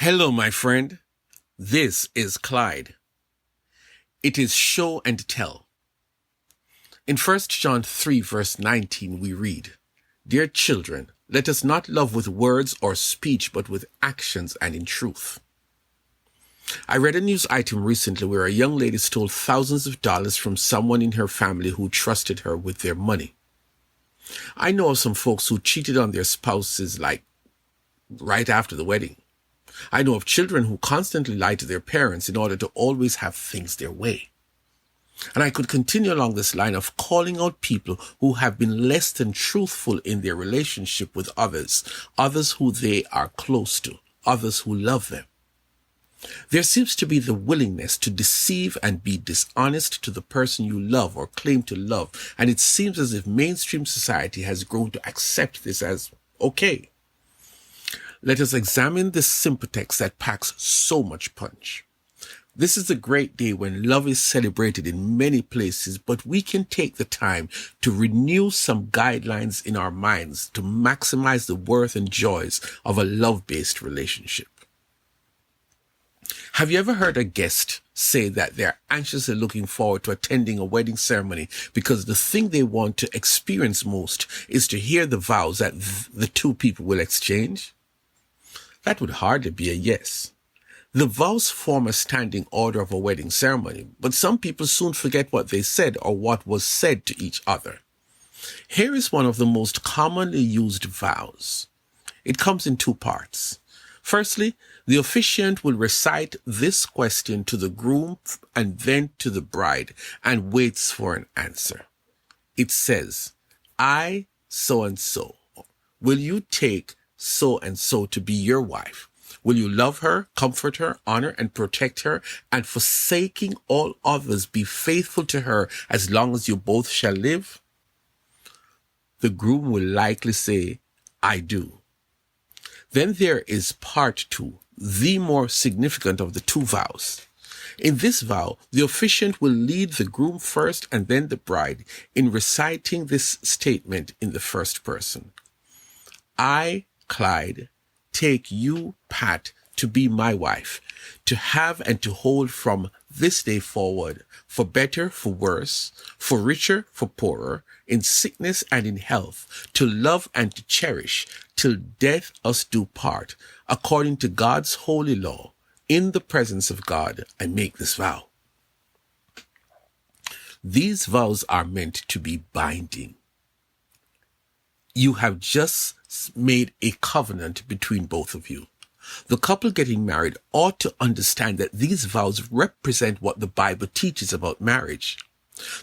Hello, my friend. This is Clyde. It is show and tell. In 1 John 3 verse 19 we read, "Dear children, let us not love with words or speech, but with actions and in truth." I read a news item recently where a young lady stole thousands of dollars from someone in her family who trusted her with their money. I know of some folks who cheated on their spouses right after the wedding. I know of children who constantly lie to their parents in order to always have things their way. And I could continue along this line of calling out people who have been less than truthful in their relationship with others who they are close to, others who love them. There seems to be the willingness to deceive and be dishonest to the person you love or claim to love, and it seems as if mainstream society has grown to accept this as okay. Let us examine this simple text that packs so much punch. This is a great day when love is celebrated in many places, but we can take the time to renew some guidelines in our minds to maximize the worth and joys of a love-based relationship. Have you ever heard a guest say that they're anxiously looking forward to attending a wedding ceremony because the thing they want to experience most is to hear the vows that the two people will exchange? That would hardly be a yes. The vows form a standing order of a wedding ceremony, but some people soon forget what they said or what was said to each other. Here is one of the most commonly used vows. It comes in two parts. Firstly, the officiant will recite this question to the groom and then to the bride and waits for an answer. It says, "I, so-and-so, will you take so-and-so to be your wife? Will you love her, comfort her, honor and protect her, and forsaking all others be faithful to her as long as you both shall live?" The groom will likely say, "I do." Then there is part two, the more significant of the two vows. In this vow, the officiant will lead the groom first and then the bride in reciting this statement in the first person. "I, Clyde, take you, Pat, to be my wife, to have and to hold from this day forward, for better, for worse, for richer, for poorer, in sickness and in health, to love and to cherish, till death us do part, according to God's holy law. In the presence of God, I make this vow." These vows are meant to be binding. You have just made a covenant between both of you. The couple getting married ought to understand that these vows represent what the Bible teaches about marriage.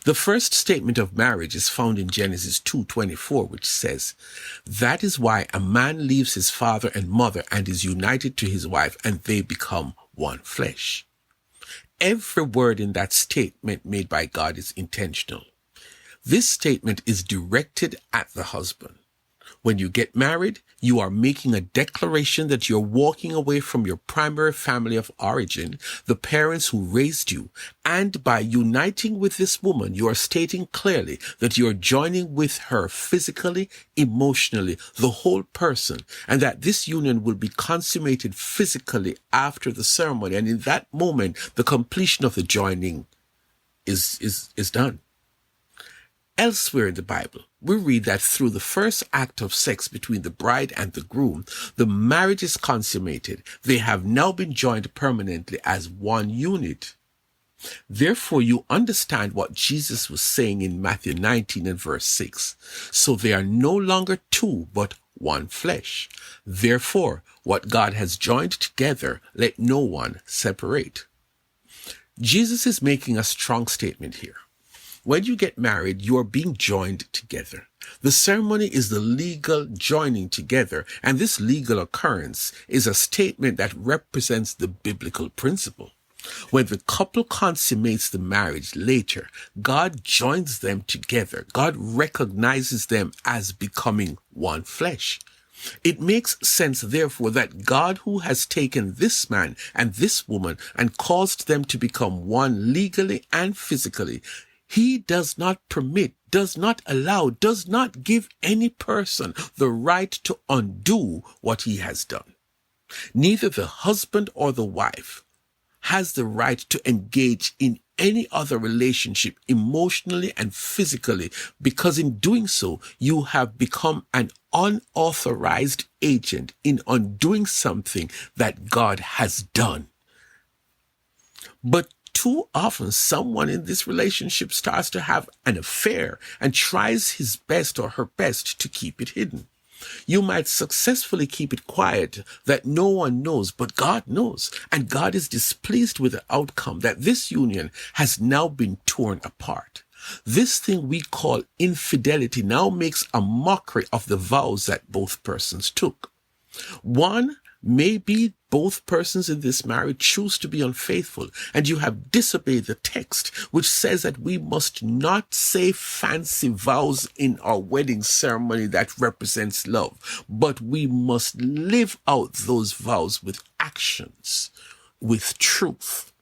The first statement of marriage is found in Genesis 2:24, which says, "That is why a man leaves his father and mother and is united to his wife, and they become one flesh." Every word in that statement made by God is intentional. This statement is directed at the husband. When you get married, you are making a declaration that you're walking away from your primary family of origin, the parents who raised you, and by uniting with this woman, you are stating clearly that you're joining with her physically, emotionally, the whole person, and that this union will be consummated physically after the ceremony, and in that moment, the completion of the joining is done. Elsewhere in the Bible, we read that through the first act of sex between the bride and the groom, the marriage is consummated. They have now been joined permanently as one unit. Therefore, you understand what Jesus was saying in Matthew 19 and verse 6. So they are no longer two, but one flesh. Therefore, what God has joined together, let no one separate. Jesus is making a strong statement here. When you get married, you are being joined together. The ceremony is the legal joining together, and this legal occurrence is a statement that represents the biblical principle. When the couple consummates the marriage later, God joins them together. God recognizes them as becoming one flesh. It makes sense, therefore, that God, who has taken this man and this woman and caused them to become one legally and physically, He does not permit, does not allow, does not give any person the right to undo what he has done. Neither the husband or the wife has the right to engage in any other relationship emotionally and physically, because in doing so, you have become an unauthorized agent in undoing something that God has done. But too often, someone in this relationship starts to have an affair and tries his best or her best to keep it hidden. You might successfully keep it quiet that no one knows, but God knows. And God is displeased with the outcome that this union has now been torn apart. This thing we call infidelity now makes a mockery of the vows that both persons took. One, maybe both persons in this marriage choose to be unfaithful, and you have disobeyed the text, which says that we must not say fancy vows in our wedding ceremony that represents love, but we must live out those vows with actions, with truth.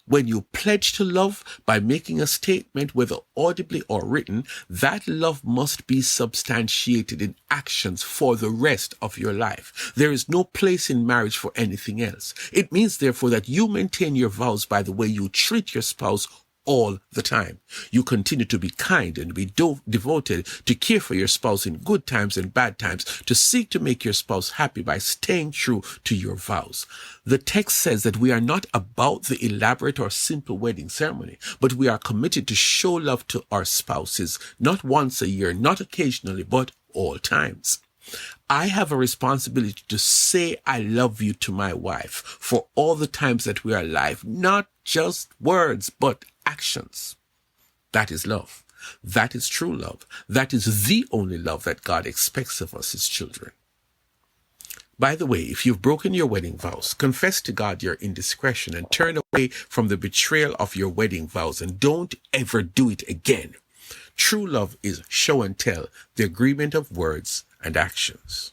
When you pledge to love by making a statement, whether audibly or written, that love must be substantiated in actions for the rest of your life. There is no place in marriage for anything else. It means, therefore, that you maintain your vows by the way you treat your spouse all the time. You continue to be kind and be devoted, to care for your spouse in good times and bad times, to seek to make your spouse happy by staying true to your vows. The text says that we are not about the elaborate or simple wedding ceremony, but we are committed to show love to our spouses, not once a year, not occasionally, but all times. I have a responsibility to say I love you to my wife for all the times that we are alive, not just words, but actions. That is love. That is true love. That is the only love that God expects of us, his children. By the way, if you've broken your wedding vows, confess to God your indiscretion and turn away from the betrayal of your wedding vows, and don't ever do it again. True love is show and tell, the agreement of words and actions.